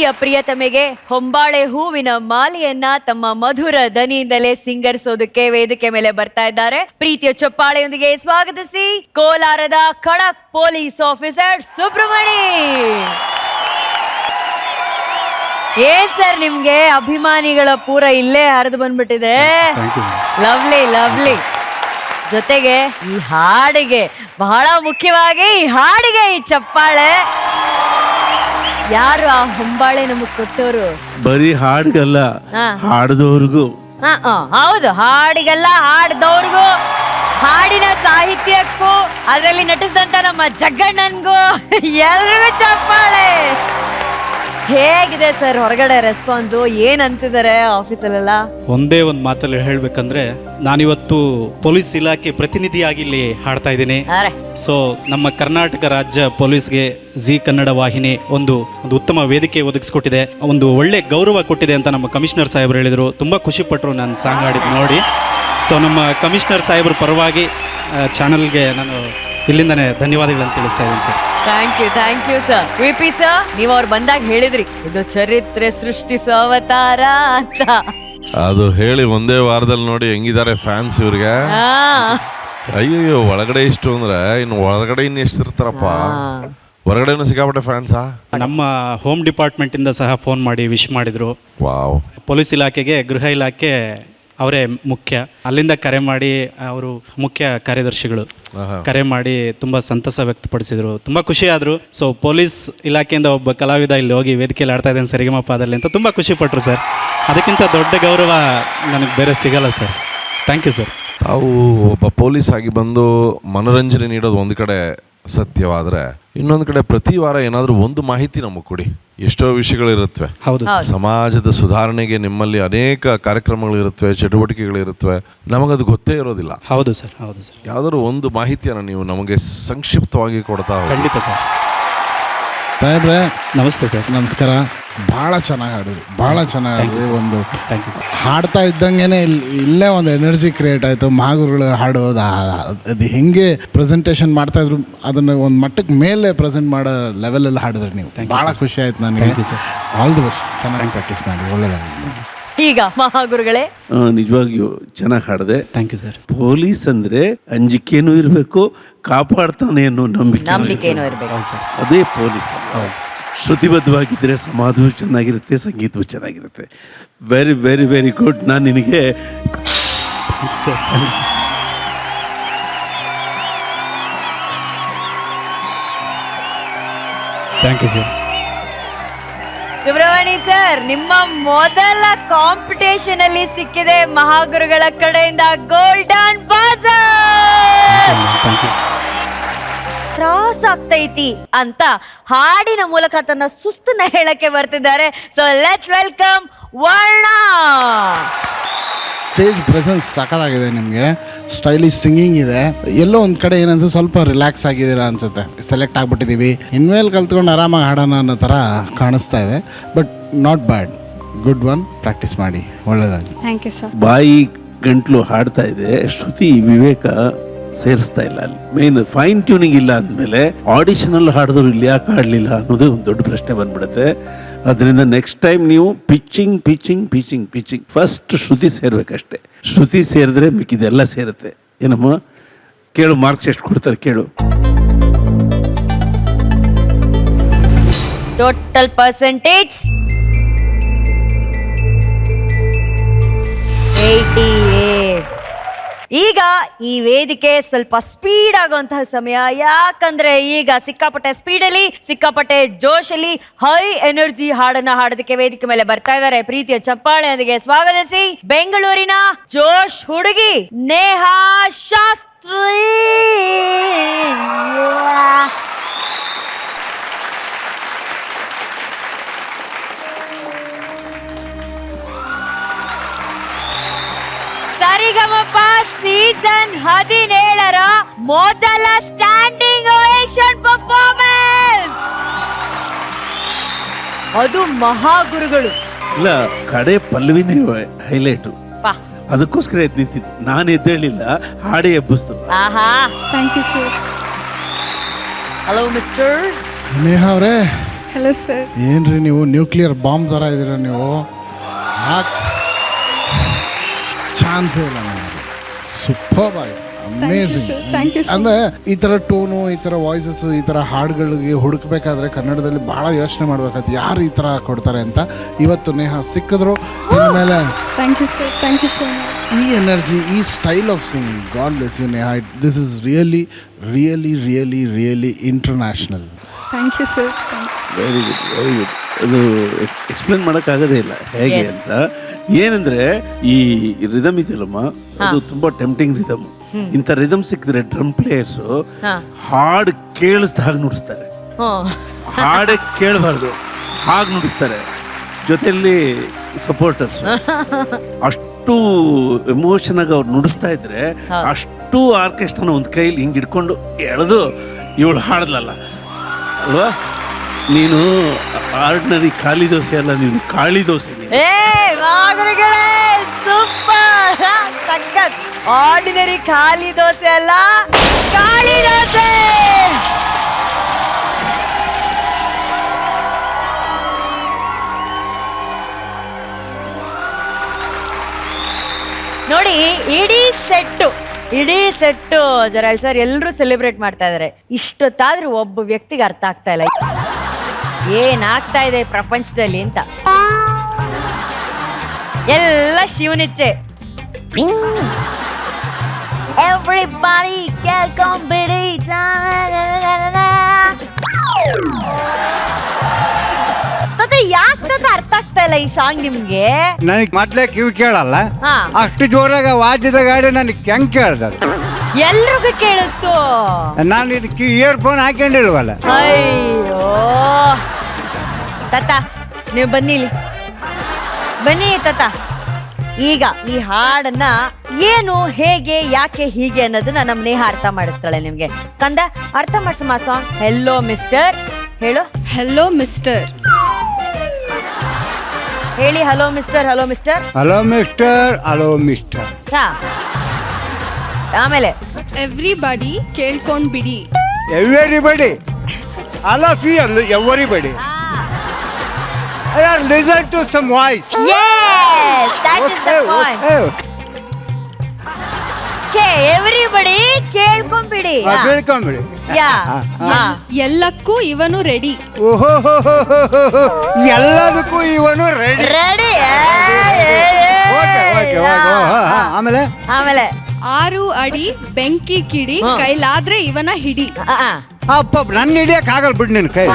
ಪ್ರೀತಿಯ ಪ್ರಿಯತಮೆಗೆ ಹೊಂಬಾಳೆ ಹೂವಿನ ಮಾಲೆಯನ್ನ ತಮ್ಮ ಮಧುರ ದನಿಯಿಂದಲೇ ಸಿಂಗರಿಸೋದಕ್ಕೆ ವೇದಿಕೆ ಮೇಲೆ ಬರ್ತಾ ಇದ್ದಾರೆ. ಪ್ರೀತಿಯ ಚಪ್ಪಾಳೆಯೊಂದಿಗೆ ಸ್ವಾಗತಿಸಿ ಕೋಲಾರದ ಖಡಕ್ ಪೊಲೀಸ್ ಆಫೀಸರ್ ಸುಬ್ರಹ್ಮಣಿ. ಏನ್ ಸರ್ ನಿಮ್ಗೆ ಅಭಿಮಾನಿಗಳ ಪೂರ ಇಲ್ಲೇ ಹರಿದು ಬಂದ್ಬಿಟ್ಟಿದೆ. Lovely lovely. ಜೊತೆಗೆ ಈ ಹಾಡಿಗೆ ಬಹಳ ಮುಖ್ಯವಾಗಿ ಈ ಹಾಡಿಗೆ ಈ ಚಪ್ಪಾಳೆ. ಯಾರು ಆ ಹೊಂಬಾಳೆ ನಮಗ್ ಕೊಟ್ಟವರು? ಬರೀ ಹಾಡಿಗಲ್ಲ, ಹಾಡದವ್ರಿಗೂ. ಹೌದು, ಹಾಡಿಗೆಲ್ಲ ಹಾಡ್ದವ್ರಿಗೂ, ಹಾಡಿನ ಸಾಹಿತ್ಯಕ್ಕೂ, ಅದರಲ್ಲಿ ನಟಿಸಿದಂತ ನಮ್ಮ ಜಗ್ಗಣ್ಣನ್ಗೂ ಎಲ್ರಿಗೂ ಚಪ್ಪಾಳೆ. ಹೇಗಿದೆ ಸರ್ ಹೊರಗಡೆ ರೆಸ್ಪಾನ್ಸು? ಏನ್ ಅಂತಿದ್ದಾರೆ ಆಫೀಸಲ್ಲೆಲ್ಲ? ಒಂದೇ ಒಂದು ಮಾತಲ್ಲಿ ಹೇಳ್ಬೇಕಂದ್ರೆ, ನಾನಿವತ್ತು ಪೊಲೀಸ್ ಇಲಾಖೆ ಪ್ರತಿನಿಧಿಯಾಗಿ ಇಲ್ಲಿ ಹಾಡ್ತಾ ಇದ್ದೀನಿ. ಸೊ ನಮ್ಮ ಕರ್ನಾಟಕ ರಾಜ್ಯ ಪೊಲೀಸ್ಗೆ ಜಿ ಕನ್ನಡ ವಾಹಿನಿ ಒಂದು ಉತ್ತಮ ವೇದಿಕೆ ಒದಗಿಸ್ಕೊಟ್ಟಿದೆ, ಒಂದು ಒಳ್ಳೆ ಗೌರವ ಕೊಟ್ಟಿದೆ ಅಂತ ನಮ್ಮ ಕಮಿಷನರ್ ಸಾಹೇಬರು ಹೇಳಿದರು. ತುಂಬ ಖುಷಿ ಪಟ್ಟರು ನಾನು ಸಾಂಗ್ ಹಾಡಿದ್ದು ನೋಡಿ. ಸೊ ನಮ್ಮ ಕಮಿಷನರ್ ಸಾಹೇಬ್ರ ಪರವಾಗಿ ಚಾನಲ್ಗೆ ನಾನು ಇಲ್ಲಿಂದನೇ ಧನ್ಯವಾದಗಳನ್ನು ತಿಳಿಸ್ತಾ ಇದ್ದೀನಿ sir. Thank you sir. VP sir, ನೀವು ಅವ್ರು ಬಂದಾಗ ಹೇಳಿದ್ರಿ ಇದು ಚರಿತ್ರೆ ಸೃಷ್ಟಿಸೋ ಅವತಾರ ಅಂತ. ಅದು ಹೇಳಿ ಒಂದೇ ವಾರದಲ್ಲಿ ನೋಡಿ ಹೆಂಗಿದ್ದಾರೆ ಫ್ಯಾನ್ಸ್ ಇವ್ರಿಗೆ. ಅಯ್ಯೋ, ಒಳಗಡೆ ಇಷ್ಟು ಅಂದ್ರೆ ಇನ್ನು ಹೊರಗಡೆ ಇನ್ನು ಎಷ್ಟು ಇರ್ತಾರಪ್ಪ. ಹೊರಗಡೆನೂ ಸಿಕ್ಕಾಪಟ್ಟೆ ಫ್ಯಾನ್ಸಾ? ನಮ್ಮ ಹೋಮ್ ಡಿಪಾರ್ಟ್ಮೆಂಟ್ ಇಂದ ಸಹ ಫೋನ್ ಮಾಡಿ ವಿಶ್ ಮಾಡಿದ್ರು. ವಾವ್. ಪೊಲೀಸ್ ಇಲಾಖೆಗೆ ಗೃಹ ಇಲಾಖೆ ಅವರೇ ಮುಖ್ಯ, ಅಲ್ಲಿಂದ ಕರೆ ಮಾಡಿ ಅವರು ಮುಖ್ಯ ಕಾರ್ಯದರ್ಶಿಗಳು ಕರೆ ಮಾಡಿ ತುಂಬ ಸಂತಸ ವ್ಯಕ್ತಪಡಿಸಿದ್ರು, ತುಂಬ ಖುಷಿ ಆದರು. ಸೊ ಪೊಲೀಸ್ ಇಲಾಖೆಯಿಂದ ಒಬ್ಬ ಕಲಾವಿದ ಇಲ್ಲಿ ಹೋಗಿ ವೇದಿಕೆಯಲ್ಲಿ ಆಡ್ತಾ ಇದ್ದೇನೆ ಸರಿಗಮಪದಲ್ಲಿ ಅಂತ ತುಂಬ ಖುಷಿ ಪಟ್ಟರು ಸರ್. ಅದಕ್ಕಿಂತ ದೊಡ್ಡ ಗೌರವ ನನಗೆ ಬೇರೆ ಸಿಗಲ್ಲ ಸರ್. Thank you sir. ತಾವು ಒಬ್ಬ ಪೊಲೀಸ್ ಆಗಿ ಬಂದು ಮನೋರಂಜನೆ ನೀಡೋದು ಒಂದು ಕಡೆ ಸತ್ಯವಾದರೆ, ಇನ್ನೊಂದು ಕಡೆ ಪ್ರತಿ ವಾರ ಏನಾದರೂ ಒಂದು ಮಾಹಿತಿ ನಮಗೆ ಕೊಡಿ. ಎಷ್ಟೋ ವಿಷಯಗಳಿರುತ್ತವೆ. ಹೌದು, ಸಮಾಜದ ಸುಧಾರಣೆಗೆ ನಿಮ್ಮಲ್ಲಿ ಅನೇಕ ಕಾರ್ಯಕ್ರಮಗಳಿರುತ್ತವೆ, ಚಟುವಟಿಕೆಗಳಿರುತ್ತವೆ, ನಮಗದು ಗೊತ್ತೇ ಇರೋದಿಲ್ಲ. ಹೌದು ಸರ್, ಹೌದು ಸರ್. ಯಾವುದಾದ್ರು ಒಂದು ಮಾಹಿತಿಯನ್ನು ನೀವು ನಮಗೆ ಸಂಕ್ಷಿಪ್ತವಾಗಿ ಕೊಡ್ತಾ ಹೋಗಿ. ಖಂಡಿತ ಸರ್. ಸಾಹೇಬ್ರೆ ನಮಸ್ತೆ ಸರ್. ನಮಸ್ಕಾರ. ಭಾಳ ಚೆನ್ನಾಗಿ ಹಾಡಿದ್ರಿ, ಭಾಳ ಚೆನ್ನಾಗಿ ಹಾಡಿದ್ರಿ. ಒಂದು ಥ್ಯಾಂಕ್ ಯು ಸರ್. ಹಾಡ್ತಾ ಇದ್ದಂಗೆ ಇಲ್ಲೇ ಒಂದು ಎನರ್ಜಿ ಕ್ರಿಯೇಟ್ ಆಯಿತು. ಮಹಾಗುರುಗಳು ಹಾಡೋದು ಅದು ಹೆಂಗೆ ಪ್ರೆಸೆಂಟೇಷನ್ ಮಾಡ್ತಾಯಿದ್ರು ಅದನ್ನು ಒಂದು ಮಟ್ಟಕ್ಕೆ ಮೇಲೆ ಪ್ರೆಸೆಂಟ್ ಮಾಡೋ ಲೆವೆಲಲ್ಲಿ ಹಾಡಿದ್ರಿ ನೀವು. ಭಾಳ ಖುಷಿ ಆಯ್ತು ನನಗೆ. Thank you sir. All the best. ಚೆನ್ನಾಗಿ ಪ್ರಾಕ್ಟೀಸ್ ಮಾಡಿ, ಒಳ್ಳೆಯದಾಗಲಿ. ಈಗ ಮಹಾಗುರುಗಳೇ, ನಿಜವಾಗಿಯೂ ಚೆನ್ನಾಗಿ ಹಾಡಿದೆ. Thank you sir. ಪೊಲೀಸ್ ಅಂದ್ರೆ ಅಂಜಿಕೆನೂ ಇರಬೇಕು, ಕಾಪಾಡ್ತಾನೆ ಅನ್ನೋ ನಂಬಿಕೆನೂ ಇರಬೇಕು. ಅದೇ ಪೊಲೀಸ್. ಶ್ರುತಿಬದ್ಧವಾಗಿದ್ದರೆ ಸಮಾಜವೂ ಚೆನ್ನಾಗಿರುತ್ತೆ, ಸಂಗೀತವೂ ಚೆನ್ನಾಗಿರುತ್ತೆ. Very very very good. ನಾನು ನಿನಗೆ sir thank you sir. Subramani sir, ನಿಮ್ಮ ಮೊದಲ ಕಾಂಪಿಟೇಷನ್ ಅಲ್ಲಿ ಸಿಕ್ಕಿದೆ ಮಹಾಗುರುಗಳ ಕಡೆಯಿಂದ ಗೋಲ್ಡನ್ ಬಜರ್. ತ್ರಾಸ ಆಗ್ತೈತಿ ಅಂತ ಹಾಡಿನ ಮೂಲಕ ತನ್ನ ಸುಸ್ತನ್ನ ಹೇಳಕ್ಕೆ ಬರ್ತಿದ್ದಾರೆ. ಸೊ ಲೆಟ್ಸ್ ವೆಲ್ಕಮ್ ವರ್ಣ. ಸ್ಟೇಜ್ ಪ್ರೆಸೆನ್ಸ್ ಸಖತ್ತಾಗಿದೆ ನಿಮಗೆ. ಸ್ಟೈಲಿಶ್ ಸಿಂಗಿಂಗ್ ಇದೆ. ಎಲ್ಲೋ ಒಂದು ಕಡೆ ಏನನ್ಸುತ್ತೆ, ಸ್ವಲ್ಪ ರಿಲ್ಯಾಕ್ಸ್ ಆಗಿದ್ದೀರಾ ಅನ್ಸುತ್ತೆ. ಸೆಲೆಕ್ಟ್ ಆಗಿಬಿಟ್ಟಿದ್ದೀವಿ, ಇನ್ಮೇಲೆ ಕಲ್ತ್ಕೊಂಡು ಆರಾಮಾಗಿ ಹಾಡೋಣ ಅನ್ನೋ ಥರ ಕಾಣಿಸ್ತಾ ಇದೆ. But not bad, good one. Practice ಮಾಡಿ, ಒಳ್ಳೆಯದಾಗಲಿ. Thank you sir. ಬಾಯಿ ಗಂಟ್ಲು ಹಾಡ್ತಾ ಇದೆ, ಶ್ರುತಿ ವಿವೇಕ ಸೇರಿಸ್ತಾ ಇಲ್ಲ. ಅಲ್ಲಿ ಮೇನ್ ಫೈನ್ ಟ್ಯೂನಿಂಗ್ ಇಲ್ಲ ಅಂದಮೇಲೆ ಆಡಿಷನ್ ಅಲ್ಲಿ ಹಾಡಿದ್ರು ಇಲ್ಲಿ ಯಾಕೆ ಹಾಡಲಿಲ್ಲ ಅನ್ನೋದೇ ಒಂದು ದೊಡ್ಡ ಪ್ರಶ್ನೆ ಬಂದ್ಬಿಡುತ್ತೆ. ಅದರಿಂದ ನೆಕ್ಸ್ಟ್ ಟೈಮ್ ನೀವು pitching pitching pitching pitching first ಶ್ರುತಿ ಸೇರ್ಬೇಕಷ್ಟೆ. ಶ್ರುತಿ ಸೇರಿದ್ರೆ ಮಿಕ್ಕಿದೆಲ್ಲ ಸೇರುತ್ತೆ. ಏನಮ್ಮ ಕೇಳು, ಮಾರ್ಕ್ಸ್ ಎಷ್ಟು ಕೊಡ್ತಾರೆ ಕೇಳು. Total percentage 88. ಈಗ ಈ ವೇದಿಕೆ ಸ್ವಲ್ಪ ಸ್ಪೀಡ್ ಆಗುವಂತಹ ಸಮಯ. ಯಾಕಂದ್ರೆ ಈಗ ಸಿಕ್ಕಾಪಟ್ಟೆ ಸ್ಪೀಡಲ್ಲಿ, ಸಿಕ್ಕಾಪಟ್ಟೆ ಜೋಶಲ್ಲಿ, ಹೈ ಎನರ್ಜಿ ಹಾಡನ್ನ ಹಾಡೋದಕ್ಕೆ ವೇದಿಕೆ ಮೇಲೆ ಬರ್ತಾ ಇದ್ದಾರೆ. ಪ್ರೀತಿಯ ಚಪ್ಪಾಳೆಯೊಂದಿಗೆ ಸ್ವಾಗತಿಸಿ ಬೆಂಗಳೂರಿನ ಜೋಶ್ ಹುಡುಗಿ ನೇಹಾ ಶಾಸ್ತ್ರಿ. ಸರಿಗಮಪ ಸೀಸನ್ 17ರ ಮೊದಲ ಸ್ಟ್ಯಾಂಡಿಂಗ್ ಓವೇಷನ್ ಪರ್ಫಾರ್ಮೆನ್ಸ್. ಅದು ಮಹಾಗುರುಗಳು. ಇಲ್ಲ, ಕಡೆ ಪಲ್ಲವಿನೇ ಹೈಲೈಟು. ಅದಕ್ಕೋಸ್ಕರ ಎದ್ದು ನಿಂತಿದ್ದು. ನಾನು ಎದ್ದೇಳಿಲ್ಲ, ಹಾಡೇ ಎಬ್ಬಿಸ್ತು. Thank you sir. Hello mister Neha ಅವರೇ, ಹಲೋ ಸರ್. ಏನ್ರಿ ನೀವು ನ್ಯೂಕ್ಲಿಯರ್ ಬಾಂಬ್ ಥರ ಇದ್ದೀರ ನೀವು. ಚಾನ್ಸೇ ಇಲ್ಲ ನನಗೆ. ಸೂಪರ್ ಆಗಿ ಅಮೇಝಿಂಗ್. Thank you sir. ಅಂದರೆ ಈ ಥರ ಟೋನು, ಈ ಥರ ವಾಯ್ಸಸ್ಸು, ಈ ಥರ ಹಾಡುಗಳಿಗೆ ಹುಡುಕಬೇಕಾದ್ರೆ ಕನ್ನಡದಲ್ಲಿ ಭಾಳ ಯೋಚನೆ ಮಾಡಬೇಕಾಯ್ತು ಯಾರು ಈ ಥರ ಕೊಡ್ತಾರೆ ಅಂತ. ಇವತ್ತು ನೇಹಾ ಸಿಕ್ಕಿದ್ರು. ಇನ್ಮೇಲೆ thank you sir. Thank you so much. ಈ ಎನರ್ಜಿ, ಈ style of singing, god bless you Neha. This is really really really really international. Thank you sir. Very good, very good. ಅದು ಎಕ್ಸ್ಪ್ಲೇನ್ ಮಾಡೋಕ್ಕಾಗೋದೇ ಇಲ್ಲ ಹೇಗೆ ಅಂತ. ಏನಂದ್ರೆ ಈ ರಿದಮ್ ಇದೆಯಲ್ಲಮ್ಮ, ಅದು ತುಂಬಾ ಟೆಂಪ್ಟಿಂಗ್ ರಿದಮ್. ಇಂಥ ರಿದಮ್ ಸಿಕ್ಕಿದ್ರೆ ಡ್ರಮ್ ಪ್ಲೇಯರ್ಸು ಹಾಡು ಕೇಳಿಸ್ದ ಹಾಗೆ ನುಡಿಸ್ತಾರೆ. ಹಾಡೇ ಕೇಳಬಾರ್ದು ಹಾಗೆ ನುಡಿಸ್ತಾರೆ. ಜೊತೆಯಲ್ಲಿ ಸಪೋರ್ಟರ್ಸ್ ಅಷ್ಟು ಎಮೋಷನ್ ಆಗಿ ಅವ್ರು ನುಡಿಸ್ತಾ ಇದ್ರೆ ಅಷ್ಟು ಆರ್ಕೆಸ್ಟ್ರಾನ ಒಂದು ಕೈಲಿ ಹಿಂಗೆ ಹಿಡ್ಕೊಂಡು ಎಳೆದು ಇವಳು ಹಾಡಲಲ್ಲ ಅಲ್ವಾ. ನೀನು ಆರ್ಡಿನರಿ ಖಾಲಿ ದೋಸೆ ಅಲ್ಲ, ನೀನು ಕಾಳಿ ದೋಸೆ. ಸೂಪರ್ ಸಖತ್. ಆರ್ಡಿನರಿ ಖಾಲಿ ದೋಸೆ ಅಲ್ಲ, ಕಾಳಿ ದೋಸೆ. ನೋಡಿ, ಇಡೀ ಸೆಟ್ಟು ಜರಾಳ್ ಸರ್ ಎಲ್ಲರೂ ಸೆಲೆಬ್ರೇಟ್ ಮಾಡ್ತಾ ಇದಾರೆ. ಇಷ್ಟೊತ್ತಾದ್ರೂ ಒಬ್ಬ ವ್ಯಕ್ತಿಗೆ ಅರ್ಥ ಆಗ್ತಾ ಇಲ್ಲ ಏನಾಗ್ತಾ ಇದೆ ಪ್ರಪಂಚದಲ್ಲಿ ಅಂತ. ಎಲ್ಲ ಶಿವನಿಚ್ಛೆ. ಎವ್ರಿಬಡಿ ಕೇಳ್ಕೊಂಬಿಡಿ. ಯಾಕೆ ಅರ್ಥ ಆಗ್ತಾ ಇಲ್ಲ ಈ ಸಾಂಗ್ ನಿಮ್ಗೆ? ನನಗೆ ಮೊದ್ಲೇ ಕಿವಿ ಕೇಳಲ್ಲ. ಹಾ. ಅಷ್ಟು ಜೋರಾಗ ವಾದ್ಯದ ಗಾಡಿ ನನಗೆ ಹೆಂಗ್ ಕೇಳ್ದ? ಎಲ್ರಿಗೂ ಕೇಳಿಸ್ತು. ನಾನು ಇದಕ್ಕೆ ಇಯರ್ಫೋನ್ ಹಾಕೊಂಡಿಲ್ವಲ್ಲ. ಅಯ್ಯೋ ತಾತ, ನೀವು ಬನ್ನಿ ಇಲ್ಲಿ. ಬನ್ನಿ ತಾತ. ಈಗ ಈ ಹಾಡನ್ನ ಏನು, ಹೇಗೆ, ಯಾಕೆ, ಹೀಗೆ ಅನ್ನೋದನ್ನ ನಮ್ಮ ನೇಹ ಅರ್ಥ ಮಾಡಿಸ್ತಾಳೆ ನಿಮ್ಗೆ. ಕಂದ, ಅರ್ಥ ಮಾಡಿಸಮ್ಮ ಸಾಂಗ್. ಹೆಲೋ ಮಿಸ್ಟರ್ ಹೇಳು. Hello mister. ಹೇಳಿ hello mister. Hello mister. Hello mister. Hello mister. ಹಾ, ಆಮೇಲೆ ಎವ್ರಿಬಡಿ ಕೇಳ್ಕೊಂಡ್ ಬಿಡಿ. Everybody. All of you, everybody. Listen to some voice. Yes, that is the point. Okay, everybody ಕೇಳ್ಕೊಂಬಿಡಿ. ಕೇಳ್ಕೊಂಬಿಡಿ. ಎಲ್ಲಕ್ಕೂ ಇವನು ರೆಡಿ. ಓಹೋ, ಎಲ್ಲದಕ್ಕೂ ಇವನು ರೆಡಿ. ರೆಡಿ. ಆಮೇಲೆ ಆಮೇಲೆ 6 ಅಡಿ ಬೆಂಕಿ ಕಿಡಿ, ಕೈಲಾದ್ರೆ ಇವನ ಹಿಡಿ. ಅಪ್ಪ ನನ್ನ ಹಿಡಿಯಕ್ ಆಗಲ್ ಬಿಡ್ ನಿನ್ ಕೈ.